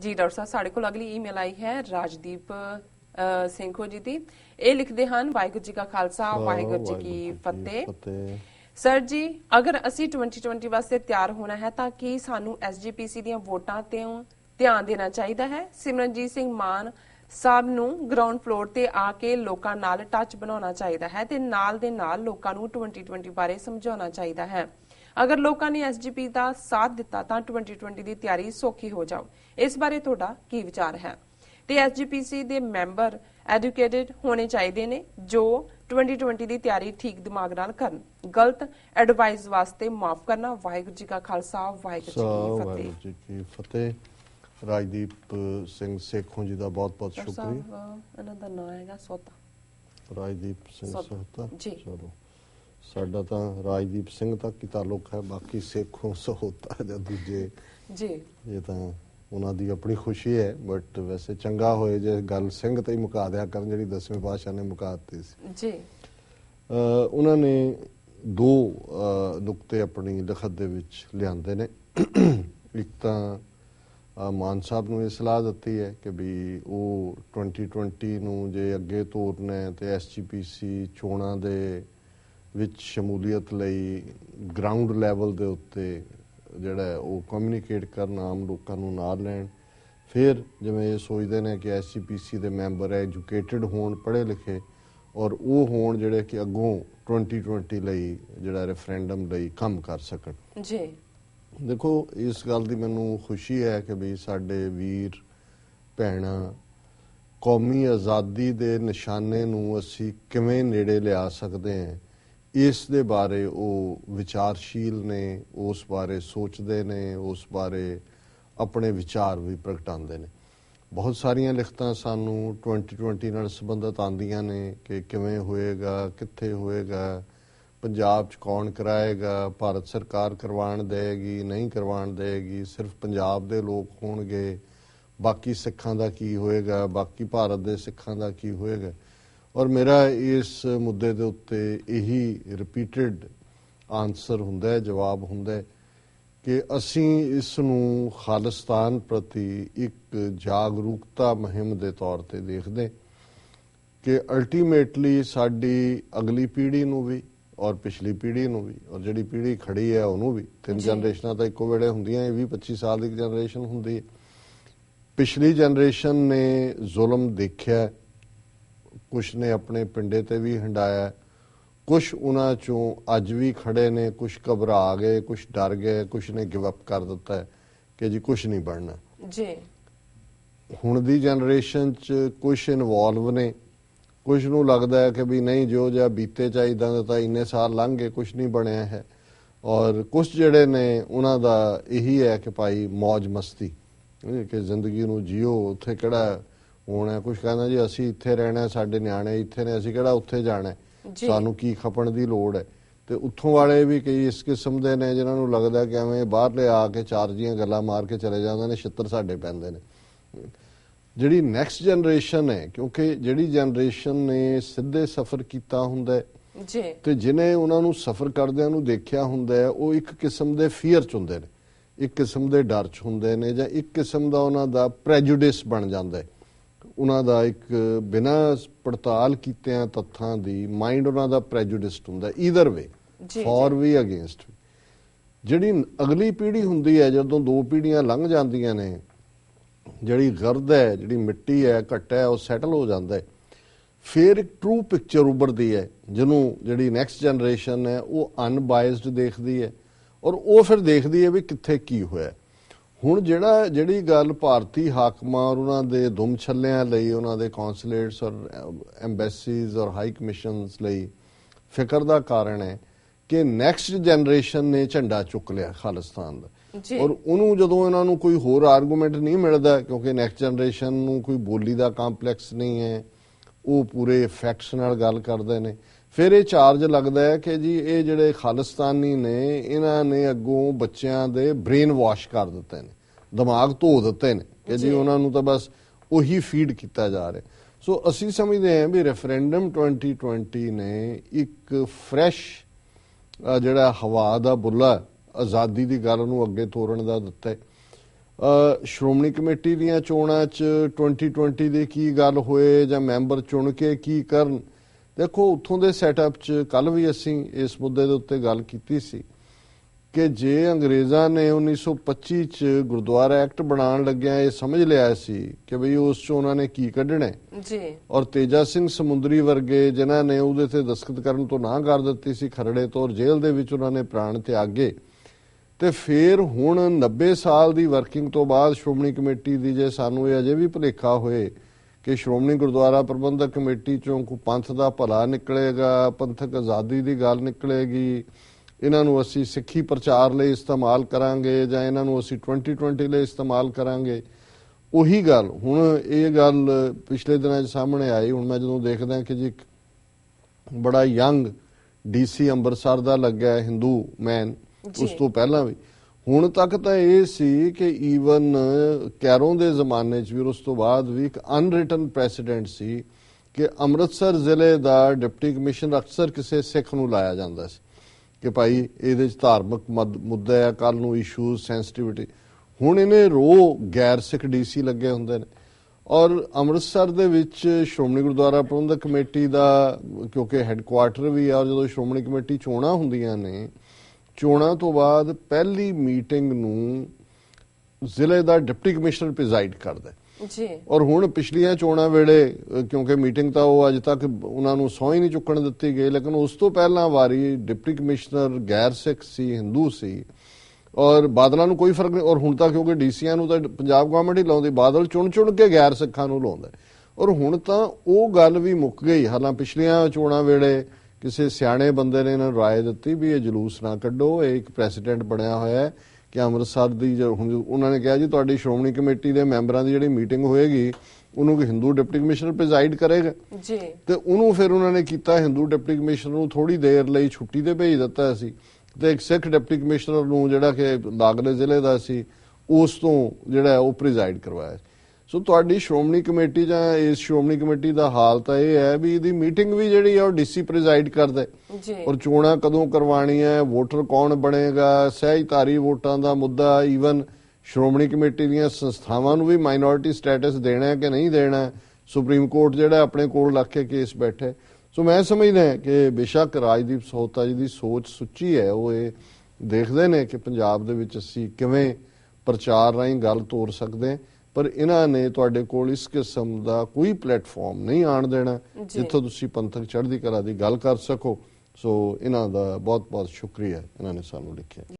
जी doctor साहब ਸਾਡੇ ਕੋਲ ਅਗਲੀ ਈਮੇਲ ਆਈ ਹੈ ਰਾਜਦੀਪ ਸਿੰਘੋ ਜੀ ਦੀ। ਇਹ ਲਿਖਦੇ ਹਨ ਵਾਹਿਗੁਰੂ ਜੀ ਕਾ ਖਾਲਸਾ ਵਾਹਿਗੁਰੂ ਜੀ ਕੀ ਫਤਿਹ। ਸਰ ਜੀ ਅਗਰ ਅਸੀਂ 2020 ਵਾਸਤੇ ਤਿਆਰ ਹੋਣਾ ਹੈ ਤਾਂ ਕੀ ਸਾਨੂੰ ਐਸਜੀਪੀਸੀ ਦੀਆਂ ਵੋਟਾਂ ਤੇ ਧਿਆਨ ਦੇਣਾ ਚਾਹੀਦਾ ਹੈ? ਸਿਮਰਨਜੀਤ ਸਿੰਘ ਮਾਨ ਸਾਹਿਬ ਨੂੰ ਗਰਾਊਂਡ ਫਲੋਰ ਤੇ ਆ ਕੇ ਲੋਕਾਂ ਨਾਲ ਟੱਚ ਬਣਾਉਣਾ ਚਾਹੀਦਾ ਹੈ ਤੇ ਨਾਲ ਦੇ ਨਾਲ ਲੋਕਾਂ ਨੂੰ 2020 ਬਾਰੇ ਸਮਝਾਉਣਾ ਚਾਹੀਦਾ ਹੈ। अगर लोगों ने एसजीपी का साथ दिता तो 2020 की तैयारी सौखी हो जाओ। इस बारे तुहाडा की विचार है? ते एसजीपीसी के मैंबर एजुकेटेड होने चाहिए ने जो 2020 की तैयारी ठीक दिमाग नाल करन। गलत एडवाइस वास्ते माफ करना। वाहिगुरू जी का खालसा वाहिगुरू जी की फतेह। राजदीप सिंह सेखों जी का बहुत बहुत शुक्रिया। इन्हां दा नाम हैगा सोता राजदीप सिंह सोता जी। चलो साडा तां राजदीप सिंह तक ही ताल्लुक है, बाकी सेखों सहोता या दूजे जी ये तां उन्हां दी अपनी खुशी है। बट वैसे चंगा होए जे गल सिंह ते ही मुका दिया करन जिहड़ी 10वें पातशाह ने मुका दित्ती सी जी। उन्हां ने दो नुकते अपनी लिखत दे विच लिआंदे ने। एक तां मान साहब नूं ये सलाह दित्ती है कि भी वो 2020 नूं जे अगे तोरना है ते एसजीपीसी चोणां दे विच शमूलीयत लई ग्राउंड लैवल दे उत्ते जिहड़ा वो कम्यूनीकेट करन, आम लोकां नूं नाल लैण। फिर जिवें ये सोचदे ने कि एसजीपीसी दे मैंबर एजुकेटेड होण, पढ़े लिखे और वो होण जिहड़े कि अगों 2020 लई जिहड़ा रेफरेंडम लई काम कर सकण जी। देखो इस गल दी मैनूं खुशी है कि भी साडे वीर भैणां कौमी आज़ादी दे निशाने नूं असीं किवें नेड़े लिया सकदे हां इस दे बारे वो विचारशील ने, उस बारे सोचते ने, उस बारे अपने विचार भी प्रगटाते हैं। बहुत सारिया लिखतां सानू 2020 नाल संबंधित आंदियां ने कि किवें होएगा, कित्थे होएगा, पंजाब च कौन कराएगा, भारत सरकार करवाण देगी नहीं करवाण देगी, सिर्फ पंजाब दे लोग होणगे, बाकी सिखां दा की होएगा, बाकी भारत दे सिखां दा की होएगा। और मेरा इस मुद्दे के उत्ते यही रिपीटिड आंसर हुंदा है, जवाब हुंदा है कि असीं इस नूं खालिस्तान प्रति एक जागरूकता मुहिम के तौर पर देखते कि अल्टीमेटली साडी अगली पीढ़ी नूं भी और पिछली पीढ़ी नूं भी और जिहड़ी पीढ़ी खड़ी है उहनूं भी, तीन जनरेशनां तां इक्को वेले हुंदियां, 20-25 साल की जनरेशन हुंदी है। पिछली जनरेशन ने जुल्म देखिया, कुछ ने अपने पिंडे ते भी हंडाया, कुछ उन्हां चों अज भी खड़े ने, कुछ घबरा गए, कुछ डर गए, कुछ ने गिव अप कर दिता है कि जी कुछ नहीं बनना जी। हुण दी जनरेशन च कुछ इनवॉल्व ने, कुछ नूं लगदा है कि भी नहीं जो जिहा बीते चाहीदा तां इन्ने साल लंघ गए कुछ नहीं बनिया है। और कुछ जिहड़े ने उन्हां दा यही है कि भाई मौज मस्ती कि जिंदगी नूं जियो, उत्थे किहड़ा होना है। कुछ कहना जी असी इत्थे रहना है, साडे न्याणे इत्थे ने, असी किहड़ा उत्थे जाना है, सानू की खपण दी लोड़ है। ते उत्थों वाले भी कई इस किस्म दे ने जिन्हां नूं लगदा कि एवें बाहरले आके चार जियां गल्लां मार के चले जांदे ने, छित्तर साडे पैंदे ने। जिहड़ी नैक्सट जनरेशन है, क्योंकि जिहड़ी जनरेशन ने सिद्धे सफर कीता हुंदा है ते जिन्हें उन्हां नूं सफर करदिआं नूं देखिआ हुंदा है, वो एक किस्म दे फीयर च हुंदे ने, एक किस्म दे डर च हुंदे ने, जां एक किस्म दा उन्हां दा प्रेजुडिस बन जांदा है। उन्हां दा एक बिना पड़ताल कीतिਆਂ तत्थां दी माइंड उन्हां दा प्रेजुडिस्ड हुंदा ईदर वे, फॉर भी अगेंस्ट भी। जिहड़ी अगली पीढ़ी हुंदी है, जदों दो पीढ़ियां लंघ जांदियां ने, जिहड़ी गर्द है, जिहड़ी मिट्टी है, घट्ट है, वो सैटल हो जाता है। फिर एक ट्रू पिक्चर उभरदी है जिन्हों जिहड़ी नैक्सट जनरेशन है वो अनबायस्ड देखदी है और वो फिर देखदी है भी कित्थे की होया। हुण जिहड़ी गल भारती हाकमां और उन्हां दे दुम छल्लिआं लई, उन्हां दे कौंसलेट्स और एम्बेसीज और हाई कमिशनस लई फिकर दा कारण है कि नैक्सट जनरेशन ने झंडा चुक लिया खालिस्तान दा। और उन्होंने जदों इन्हां नूं कोई होर आर्गूमेंट नहीं मिलता, क्योंकि नैक्सट जनरेशन नूं कोई बोली दा कॉम्पलैक्स नहीं है, वो पूरे फैक्ट्स नाल गल करदे ने। फिर ये चार्ज लगता है कि जी ये जिहड़े खालिस्तानी ने इन्हां ने अगों बच्चों दे ब्रेन वॉश कर दिते ने, दिमाग धो दिते ने कि जी उन्हां नूं तां बस उही फीड किया जा रहा। सो असीं समझदे हैं भी रेफरेंडम 2020 ने एक फ्रैश जिहड़ा हवा दा बुल्ला आज़ादी की गल नूं अगे तोरन दा दिता है। ਸ਼੍ਰੋਮਣੀ ਕਮੇਟੀ ਦੀਆਂ ਚੋਣਾਂ 'ਚ 2020 ਦੀ ਕੀ ਗੱਲ ਹੋਏ ਜਾਂ ਮੈਂਬਰ ਚੁਣ ਕੇ ਕੀ ਕਰਨ। ਦੇਖੋ ਉੱਥੋਂ ਦੇ ਸੈਟਅਪ 'ਚ ਕੱਲ ਵੀ ਅਸੀਂ ਇਸ ਮੁੱਦੇ ਦੇ ਉੱਤੇ ਗੱਲ ਕੀਤੀ ਸੀ ਕਿ ਜੇ ਅੰਗਰੇਜ਼ਾਂ ਨੇ 1925 'ਚ ਗੁਰਦੁਆਰਾ ਐਕਟ ਬਣਾਉਣ ਲੱਗਿਆ ਇਹ ਸਮਝ ਲਿਆ ਸੀ ਕਿ ਬਈ ਉਸ 'ਚ ਉਹਨਾਂ ਨੇ ਕੀ ਕੱਢਣਾ ਜੀ, ਔਰ ਤੇਜਾ ਸਿੰਘ ਸਮੁੰਦਰੀ ਵਰਗੇ ਜਿਨ੍ਹਾਂ ਨੇ ਉਹਦੇ ਤੇ ਦਸਤਖਤ ਕਰਨ ਤੋਂ ਨਾ ਕਰ ਦਿੱਤੀ ਸੀ ਖਰੜੇ ਤੋਂ, ਔਰ ਜੇਲ੍ਹ ਦੇ ਵਿੱਚ ਉਹਨਾਂ ਨੇ ਪ੍ਰਾਣ ਤਿਆਗੇ, ਤੇ ਫਿਰ ਹੁਣ 90 ਸਾਲ ਦੀ ਵਰਕਿੰਗ ਤੋਂ ਬਾਅਦ ਸ਼੍ਰੋਮਣੀ ਕਮੇਟੀ ਦੀ ਜੇ ਸਾਨੂੰ ਇਹ ਅਜੇ ਵੀ ਭੁਲੇਖਾ ਹੋਏ ਕਿ ਸ਼੍ਰੋਮਣੀ ਗੁਰਦੁਆਰਾ ਪ੍ਰਬੰਧਕ ਕਮੇਟੀ ਚੋਂ ਕੋਈ ਪੰਥ ਦਾ ਭਲਾ ਨਿਕਲੇਗਾ, ਪੰਥਕ ਆਜ਼ਾਦੀ ਦੀ ਗੱਲ ਨਿਕਲੇਗੀ, ਇਹਨਾਂ ਨੂੰ ਅਸੀਂ ਸਿੱਖੀ ਪ੍ਰਚਾਰ ਲਈ ਇਸਤੇਮਾਲ ਕਰਾਂਗੇ ਜਾਂ ਇਹਨਾਂ ਨੂੰ ਅਸੀਂ 2020 ਲਈ ਇਸਤੇਮਾਲ ਕਰਾਂਗੇ, ਉਹੀ ਗੱਲ ਹੁਣ ਇਹ ਗੱਲ ਪਿਛਲੇ ਦਿਨਾਂ 'ਚ ਸਾਹਮਣੇ ਆਈ। ਹੁਣ ਮੈਂ ਜਦੋਂ ਦੇਖਦਾ ਕਿ ਜੀ ਬੜਾ ਯੰਗ DC ਅੰਮ੍ਰਿਤਸਰ ਦਾ ਲੱਗਾ ਹਿੰਦੂ ਮੈਨ, ਉਸ ਤੋਂ ਪਹਿਲਾਂ ਵੀ ਹੁਣ ਤੱਕ ਤਾਂ ਇਹ ਸੀ ਕਿ ਈਵਨ ਕੈਰੋਂ ਦੇ ਜ਼ਮਾਨੇ 'ਚ ਵੀ ਉਸ ਤੋਂ ਬਾਅਦ ਵੀ ਇੱਕ ਅਨਰਿਟਨ ਪ੍ਰੈਸੀਡੈਂਟ ਸੀ ਕਿ ਅੰਮ੍ਰਿਤਸਰ ਜ਼ਿਲ੍ਹੇ ਦਾ ਡਿਪਟੀ ਕਮਿਸ਼ਨਰ ਅਕਸਰ ਕਿਸੇ ਸਿੱਖ ਨੂੰ ਲਾਇਆ ਜਾਂਦਾ ਸੀ ਕਿ ਭਾਈ ਇਹਦੇ 'ਚ ਧਾਰਮਿਕ ਮੁੱਦਾ ਹੈ, ਕੱਲ ਨੂੰ ਇਸ਼ੂਜ਼ ਸੈਂਸਿਟਿਵਿਟੀ। ਹੁਣ ਇਹਨੇ ਗੈਰ ਸਿੱਖ DC ਲੱਗੇ ਹੁੰਦੇ ਨੇ। ਔਰ ਅੰਮ੍ਰਿਤਸਰ ਦੇ ਵਿੱਚ ਸ਼੍ਰੋਮਣੀ ਗੁਰਦੁਆਰਾ ਪ੍ਰਬੰਧਕ ਕਮੇਟੀ ਦਾ ਕਿਉਂਕਿ ਹੈੱਡਕੁਆਰਟਰ ਵੀ ਆ, ਜਦੋਂ ਸ਼੍ਰੋਮਣੀ ਕਮੇਟੀ ਚੋਣਾਂ ਹੁੰਦੀਆਂ ਨੇ, ਚੋਣਾਂ ਤੋਂ ਬਾਅਦ ਪਹਿਲੀ ਮੀਟਿੰਗ ਨੂੰ ਜ਼ਿਲ੍ਹੇ ਦਾ ਡਿਪਟੀ ਕਮਿਸ਼ਨਰ ਪ੍ਰੀਜ਼ਾਈਡ ਕਰਦਾ ਜੀ। ਔਰ ਹੁਣ ਪਿਛਲੀਆਂ ਚੋਣਾਂ ਵੇਲੇ ਕਿਉਂਕਿ ਮੀਟਿੰਗ ਤਾਂ ਉਹ ਅੱਜ ਤੱਕ ਉਹਨਾਂ ਨੂੰ ਸਹੁੰ ਹੀ ਨਹੀਂ ਚੁੱਕਣ ਦਿੱਤੀ ਗਈ, ਲੇਕਿਨ ਉਸ ਤੋਂ ਪਹਿਲਾਂ ਵਾਰੀ ਡਿਪਟੀ ਕਮਿਸ਼ਨਰ ਗੈਰ ਸਿੱਖ ਸੀ, ਹਿੰਦੂ ਸੀ, ਔਰ ਬਾਦਲਾਂ ਨੂੰ ਕੋਈ ਫਰਕ ਨਹੀਂ। ਔਰ ਹੁਣ ਤਾਂ ਕਿਉਂਕਿ DCਆਂ ਨੂੰ ਤਾਂ ਪੰਜਾਬ ਗਵਰਨਮੈਂਟ ਹੀ ਲਾਉਂਦੀ, ਬਾਦਲ ਚੁਣ ਕੇ ਗੈਰ ਸਿੱਖਾਂ ਨੂੰ ਲਾਉਂਦਾ। ਔਰ ਹੁਣ ਤਾਂ ਉਹ ਗੱਲ ਵੀ ਮੁੱਕ ਗਈ। ਹਾਲਾਂ ਪਿਛਲੀਆਂ ਚੋਣਾਂ ਵੇਲੇ ਕਿਸੇ ਸਿਆਣੇ ਬੰਦੇ ਨੇ ਇਹਨਾਂ ਨੂੰ ਰਾਏ ਦਿੱਤੀ ਵੀ ਇਹ ਜਲੂਸ ਨਾ ਕੱਢੋ, ਇਹ ਇੱਕ ਪ੍ਰੈਸੀਡੈਂਟ ਬਣਿਆ ਹੋਇਆ ਹੈ ਕਿ ਅੰਮ੍ਰਿਤਸਰ ਦੀ ਹੁਣ ਉਹਨਾਂ ਨੇ ਕਿਹਾ ਜੀ ਤੁਹਾਡੀ ਸ਼੍ਰੋਮਣੀ ਕਮੇਟੀ ਦੇ ਮੈਂਬਰਾਂ ਦੀ ਜਿਹੜੀ ਮੀਟਿੰਗ ਹੋਏਗੀ ਉਹਨੂੰ ਹਿੰਦੂ ਡਿਪਟੀ ਕਮਿਸ਼ਨਰ ਪ੍ਰੀਜ਼ਾਈਡ ਕਰੇਗਾ ਜੀ, ਤੇ ਉਹਨੂੰ ਫਿਰ ਉਹਨਾਂ ਨੇ ਕੀਤਾ ਹਿੰਦੂ ਡਿਪਟੀ ਕਮਿਸ਼ਨਰ ਨੂੰ ਥੋੜੀ ਦੇਰ ਲਈ ਛੁੱਟੀ ਤੇ ਭੇਜ ਦਿੱਤਾ ਸੀ, ਤੇ ਇੱਕ ਸਿੱਖ ਡਿਪਟੀ ਕਮਿਸ਼ਨਰ ਨੂੰ ਜਿਹੜਾ ਕਿ ਲਾਗਲੇ ਜ਼ਿਲ੍ਹੇ ਦਾ ਸੀ ਉਸ ਤੋਂ ਜਿਹੜਾ ਉਹ ਪ੍ਰੀਜ਼ਾਈਡ ਕਰਵਾਇਆ। ਸੋ ਤੁਹਾਡੀ ਸ਼੍ਰੋਮਣੀ ਕਮੇਟੀ ਜਾਂ ਇਸ ਸ਼੍ਰੋਮਣੀ ਕਮੇਟੀ ਦਾ ਹਾਲ ਤਾਂ ਇਹ ਹੈ ਵੀ ਇਹਦੀ ਮੀਟਿੰਗ ਵੀ ਜਿਹੜੀ ਆ ਉਹ DC ਪ੍ਰੀਜ਼ਾਈਡ ਕਰਦਾ ਜੀ, ਔਰ ਚੋਣਾਂ ਕਦੋਂ ਕਰਵਾਉਣੀਆਂ, ਵੋਟਰ ਕੌਣ ਬਣੇਗਾ, ਸਹਿਜਧਾਰੀ ਵੋਟਾਂ ਦਾ ਮੁੱਦਾ, ਈਵਨ ਸ਼੍ਰੋਮਣੀ ਕਮੇਟੀ ਦੀਆਂ ਸੰਸਥਾਵਾਂ ਨੂੰ ਵੀ ਮਾਈਨੋਰਿਟੀ ਸਟੇਟਸ ਦੇਣਾ ਕਿ ਨਹੀਂ ਦੇਣਾ, ਸੁਪਰੀਮ ਕੋਰਟ ਜਿਹੜਾ ਆਪਣੇ ਕੋਲ ਲੱਗ ਕੇ ਕੇਸ ਬੈਠੇ। ਸੋ ਮੈਂ ਸਮਝਦਾ ਕਿ ਬੇਸ਼ੱਕ ਰਾਜਦੀਪ ਸਹੋਤਾ ਜੀ ਦੀ ਸੋਚ ਸੁੱਚੀ ਹੈ, ਉਹ ਇਹ ਦੇਖਦੇ ਨੇ ਕਿ ਪੰਜਾਬ ਦੇ ਵਿੱਚ ਅਸੀਂ ਕਿਵੇਂ ਪ੍ਰਚਾਰ ਰਾਹੀਂ ਗੱਲ ਤੋਰ ਸਕਦੇ, ਪਰ ਇਹਨਾਂ ਨੇ ਤੁਹਾਡੇ ਕੋਲ ਇਸ ਕਿਸਮ ਦਾ ਕੋਈ ਪਲੇਟਫਾਰਮ ਨਹੀਂ ਆਣ ਦੇਣਾ ਜਿੱਥੋਂ ਤੁਸੀਂ ਪੰਥਕ ਚੜ੍ਹਦੀ ਕਲਾ ਦੀ ਗੱਲ ਕਰ ਸਕੋ। ਸੋ ਇਹਨਾਂ ਦਾ ਬਹੁਤ ਬਹੁਤ ਸ਼ੁਕਰੀਆ, ਇਹਨਾਂ ਨੇ ਸਾਨੂੰ ਲਿਖਿਆ।